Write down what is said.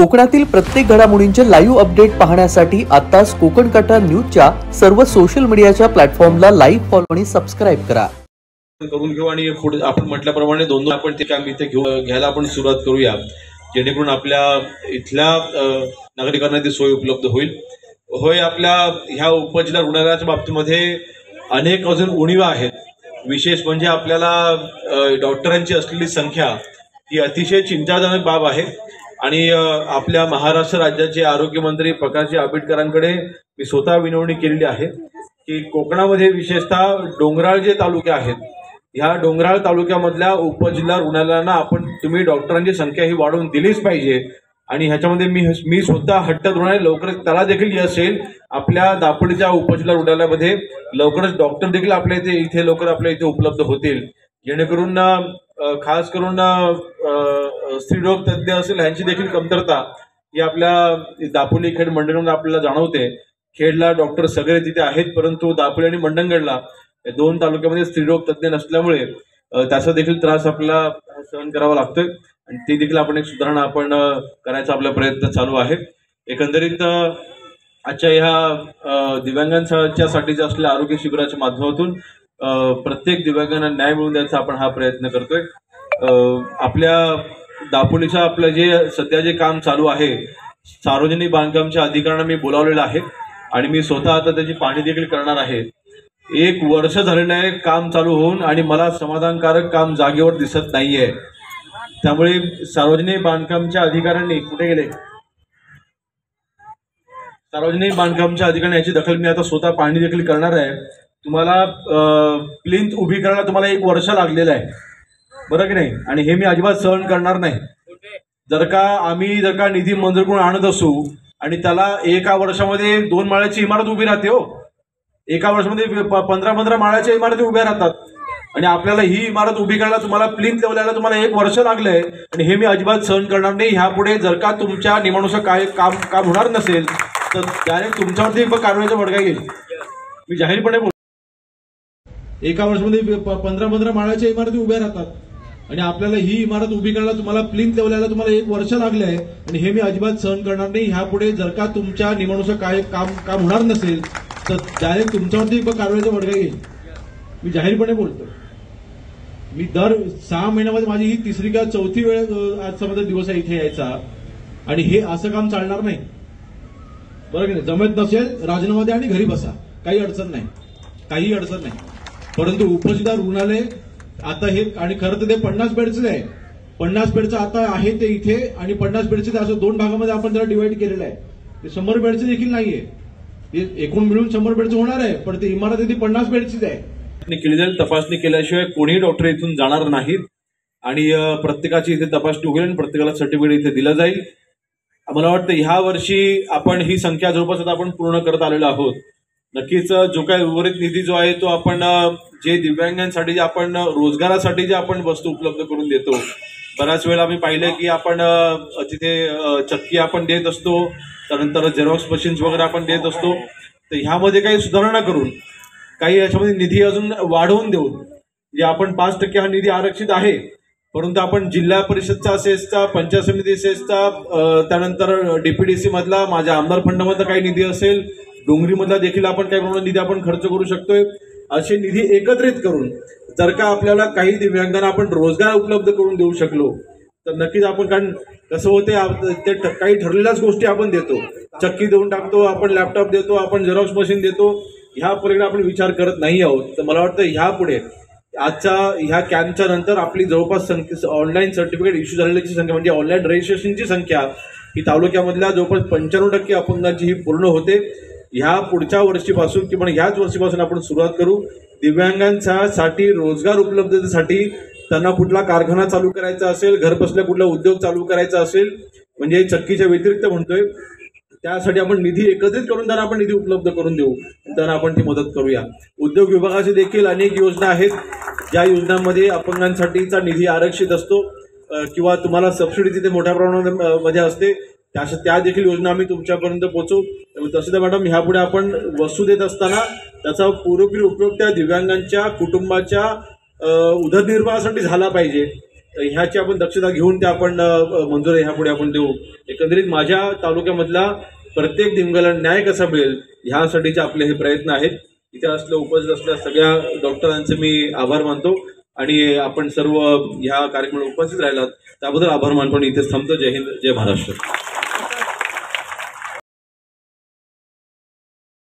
कोकणातील प्रत्येक घडामोडींचे लाईव्ह अपडेट पाहण्यासाठी आताच कोकण कटा न्यूजच्या सर्व सोशल मीडियाच्या प्लॅटफॉर्मला लाईक, फॉलो आणि सबस्क्राइब करा. करून घेऊ आणि पुढे आपण म्हटल्याप्रमाणे दोन आपण ते काम इथे घ्यायला आपण सुरुवात करूया, जेणेकरून आपल्या इथल्या नागरिकांना ती सोय उपलब्ध होईल. होय, आपल्या ह्या उपजिल्हा रुग्णालयाच्या बाबतीमध्ये अनेक अजून उणीवा आहेत. विशेष म्हणजे आपल्याला डॉक्टरांची असलेली संख्या ही अतिशय चिंताजनक बाब आहे. आणि आपल्या महाराष्ट्र राज्याचे आरोग्यमंत्री प्रकाश आंबेडकरांकडे मी स्वतः विनवणी केलेली आहे की कोकणामध्ये विशेषतः डोंगराळ जे तालुके आहेत, ह्या डोंगराळ तालुक्यामधल्या उपजिल्हा रुग्णालयांना तुम्ही डॉक्टरांची संख्या ही वाढवून दिलीच पाहिजे. आणि ह्याच्यामध्ये मी स्वतः हट्ट धरून लवकरच त्याला देखील यश येईल. आपल्या दापोलीच्या उपजिल्हा रुग्णालयामध्ये लवकरच डॉक्टर देखील आपल्या इथे लवकर आपल्या इथे उपलब्ध होतील, जेणेकरून खास करून स्त्रीरोग तज्ज्ञ असेल ह्यांची देखील कमतरता ही आपल्या दापोली खेड मंडणगड आपल्याला जाणवते. खेडला डॉक्टर सगळे तिथे आहेत, परंतु दापोली आणि मंडणगडला या दोन तालुक्यामध्ये स्त्रीरोग तज्ज्ञ नसल्यामुळे त्याचा देखील त्रास आपल्याला सहन करावा लागतोय. आणि ती देखील आपण एक सुधारणा आपण करायचा आपला प्रयत्न चालू आहे. एकंदरीत आजच्या ह्या दिव्यांगांच्या साठीच्या असलेल्या आरोग्य शिबिराच्या माध्यमातून प्रत्येक दिव्यांगांना न्याय मिळवून द्यायचा आपण हा प्रयत्न करतोय. आपल्या दापोलीच्या आपलं जे सध्या जे काम चालू आहे, सार्वजनिक बांधकामच्या अधिकाऱ्यांना मी बोलावलेलं आहे आणि मी स्वतः आता त्याची पाहणी देखील करणार आहे. 1 वर्ष झालेलं आहे काम चालू होऊन आणि मला समाधानकारक काम जागेवर दिसत नाहीये. त्यामुळे सार्वजनिक बांधकामच्या अधिकाऱ्यांनी कुठे गेले, सार्वजनिक बांधकामच्या अधिकाऱ्यांनी याची दखल मी आता स्वतः पाहणी देखील करणार आहे. तुम्हाला प्लिंथ उभी करायला तुम्हाला 1 वर्ष लागलेलं आहे, बरं की नाही? आणि हे मी अजिबात सहन करणार नाही. जर का निधी मंजूर करून आणत असू आणि त्याला 1 वर्षामध्ये 2 माळ्याची इमारत उभी राहते, हो 1 वर्षामध्ये 15 माळ्याच्या इमारती उभ्या राहतात आणि आपल्याला ही इमारत उभी करायला तुम्हाला प्लिंथ लेवलला तुम्हाला 1 वर्ष लागलंय. आणि हे मी अजिबात सहन करणार नाही. ह्यापुढे जर का तुमच्या नियमानुसार काय काम होणार नसेल तर डायरेक्ट तुमच्यावरती कारवाईचा बडगा येईल. मी जाहीरपणे बोलतो. 1 वर्षामध्ये 15 माळ्याच्या इमारती उभ्या राहतात आणि आपल्याला ही इमारत उभी करायला तुम्हाला प्लिंथ लेवलला तुम्हाला 1 वर्ष लागलंय. आणि हे मी अजिबात सहन करणार नाही. ह्यापुढे जर का तुमच्या नियमानुसार काय काम होणार नसेल तर डायरेक्ट तुमच्यावरती कारवाईचा बडगा येईल. मी जाहीरपणे बोलतो. मी दर 6 महिन्यामध्ये माझी ही 3री का 4थी वेळ आज समजा दिवस आहे इथे यायचा आणि हे असं काम चालणार नाही, बरं की नाही? जमत नसेल राजीनामा द्या आणि घरी बसा, काही अडचण नाही. परंतु उपजिल्हा रुग्णालय आता हे, आणि खरं तर ते 50 बेडचं आहे, 50 बेडचं आता आहे ते इथे आणि 50 बेडचे असं 2 भागामध्ये आपण त्याला डिवाइड केलेलं आहे. ते 100 बेडचे देखील नाहीये. एकूण मिळून 100 बेडचं होणार आहे, पण ती इमारत ती 50 बेडचीच आहे. केलेली तपासणी केल्याशिवाय कोणीही डॉक्टर इथून जाणार नाहीत आणि प्रत्येकाची इथे तपासणी होईल आणि प्रत्येकाला सर्टिफिकेट इथे दिलं जाईल. मला वाटतं ह्या वर्षी आपण ही संख्या जवळपास आता आपण पूर्ण करत आलेलो आहोत. नक्कीच जो काही उर्वरित निधी जो आहे तो आपण जे दिव्यांगांसाठी जे आपण रोजगारासाठी जे आपण वस्तू उपलब्ध करून देतो, बऱ्याच वेळा आम्ही पाहिलं की आपण तिथे चक्की आपण देत असतो, त्यानंतर झेरॉक्स मशीन्स वगैरे आपण देत असतो. तर ह्यामध्ये काही सुधारणा करून काही याच्यामध्ये निधी अजून वाढवून देऊन, जे आपण 5% हा निधी आरक्षित आहे, परंतु आपण जिल्हा परिषदचा सेसचा, पंचायत समिती सेसचा, त्यानंतर डीपीडीसी मधला, माझ्या आमदार फंडमधला काही निधी असेल, डोंगरीमधला देखील आपण काही प्रमाणात निधी आपण खर्च करू शकतोय. असे निधी एकत्रित करून जर का आपल्याला काही दिव्यांगांना आपण रोजगार उपलब्ध करून देऊ शकलो तर नक्कीच आपण, कारण कसं होते ते काही ठरलेल्याच गोष्टी आपण देतो, चक्की देऊन टाकतो, आपण लॅपटॉप देतो, आपण झेरॉक्स मशीन देतो, ह्या पलीकडे आपण विचार करत नाही आहोत. तर मला वाटतं ह्यापुढे आजच्या ह्या कॅम्पच्या नंतर आपली जवळपास ऑनलाईन सर्टिफिकेट इश्यू झालेल्याची संख्या म्हणजे ऑनलाईन रजिस्ट्रेशनची संख्या ही तालुक्यामधल्या जवळपास 95% अपंगांची ही पूर्ण होते. ह्या पुढच्या वर्षीपासून किंवा ह्याच वर्षीपासून आपण सुरुवात करू दिव्यांगांसाठी रोजगार उपलब्धतेसाठी. त्यांना कुठला कारखाना चालू करायचा असेल, घरबसल्या कुठला उद्योग चालू करायचा असेल, म्हणजे चक्कीच्या व्यतिरिक्त म्हणतोय, त्यासाठी आपण निधी एकत्रित करून त्यांना आपण निधी उपलब्ध करून देऊ, त्यांना आपण ती मदत करूया. उद्योग विभागाची देखील अनेक योजना आहेत, ज्या योजनांमध्ये अपंगांसाठीचा निधी आरक्षित असतो किंवा तुम्हाला सबसिडी तिथे मोठ्या प्रमाणामध्ये असते, त्या देखील योजना आम्ही तुमच्यापर्यंत पोहोचवू. तसे तर मॅडम ह्यापुढे आपण वस्तू देत असताना त्याचा पुरेपूर उपयोग त्या दिव्यांगांच्या कुटुंबाच्या उदरनिर्वाहासाठी झाला पाहिजे. ह्याची आपण दक्षता घेऊन त्या आपण मंजुरी ह्यापुढे आपण देऊ. एकंदरीत माझ्या तालुक्यामधला प्रत्येक दिंगाला न्याय कसा मिळेल ह्यासाठीचे आपले हे प्रयत्न आहेत. इथे उपस्थित असलेल्या सगळ्या डॉक्टरांचे मी आभार मानतो आणि आपण सर्व ह्या कार्यक्रमाला उपस्थित राहिलात त्याबद्दल आभार मानतो आणि इथेच थांबतो. जय हिंद, जय महाराष्ट्र.